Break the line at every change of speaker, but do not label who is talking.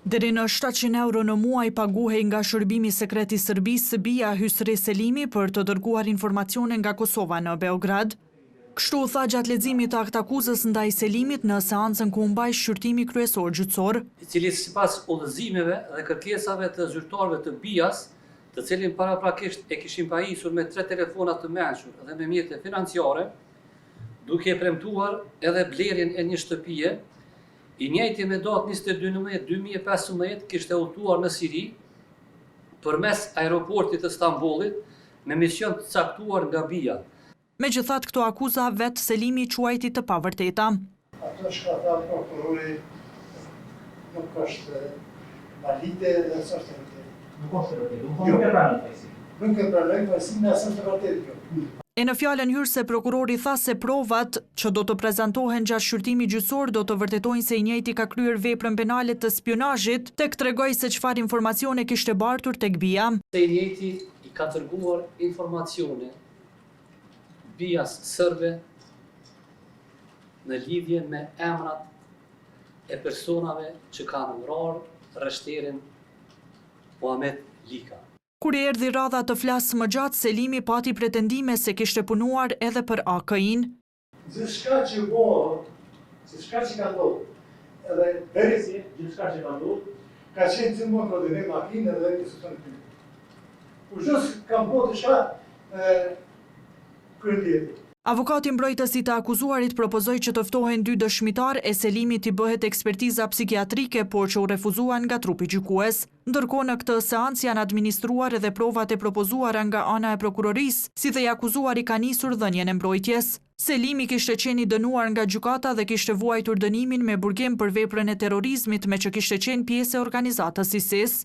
Deri në 700 euro në muaj paguhej nga shërbimi sekret i Serbisë Bia Hysri Selimi për të dërguar informacione nga Kosova në Beograd. Kështu tha gjatë leximit të aktakuzës ndaj Selimit në seancën ku u mbaj shqyrtimi kryesor gjyqësor,
I cili sipas udhëzimeve dhe kërkesave të zyrtarëve të Bias, të cilin paraprakisht e kishin pajisur me 3 telefona të mençur dhe me mjete financiare, duke premtuar edhe blerjen e një shtëpie. I njëjti me datë 22/11/2015 kishte udhëtuar në Siri përmes aeroportit të Stambollit me mision të caktuar nga Bia.
Megjithatë, këto akuza vetë Selimi quajti të pavërteta.
Ato shka tha prokurori nuk është valide dhe s'është e vërtetë.
Nuk është e vërtetë, nuk e pranoj fajësimin.
Nuk e pranoj fajësimin, as është e vërtetë kjo.
E në fjalën hyrëse prokurori tha se provat që do të prezantohen gjatë shqyrtimit gjyqësor do të vërtetojnë se i njëjti ka kryer veprën penale të spionazhit, tek tregoi se çfarë informacione kishte bartur tek Bia.
Se i njëjti i ka dërguar informacione Bias serbe në lidhje me emrat e personave që kanë vrarë rreshterin Muhamet Lika.
Kur i erdhi radha të flasë më gjatë, Selimi pati pretendime se kishte punuar edhe për AKI-n.
Gjithçka që bëhet, gjithçka që ka ndodhur, edhe deri
Gjithçka që ka ndodhur,
ka qenë gjithmonë koordinim makinë edhe institucion të tij. Just kam bëu diçka kryetjetë.
Avokati mbrojtësi të akuzuarit propozoi që të ftohen 2 dëshmitar e Selimit i bëhet ekspertiza psikiatrike, por që u refuzuan nga trupi gjykues. Ndërkohë në këtë seancë janë administruar edhe provat e propozuara nga ana e prokurorisë, si dhe i akuzuari ka nisur dhënien e mbrojtjes. Selimi kishte qenë i dënuar nga gjykata dhe kishte vuajtur dënimin me burgim për veprën e terrorizmit, me që kishte qenë pjesë e organizatës ISIS.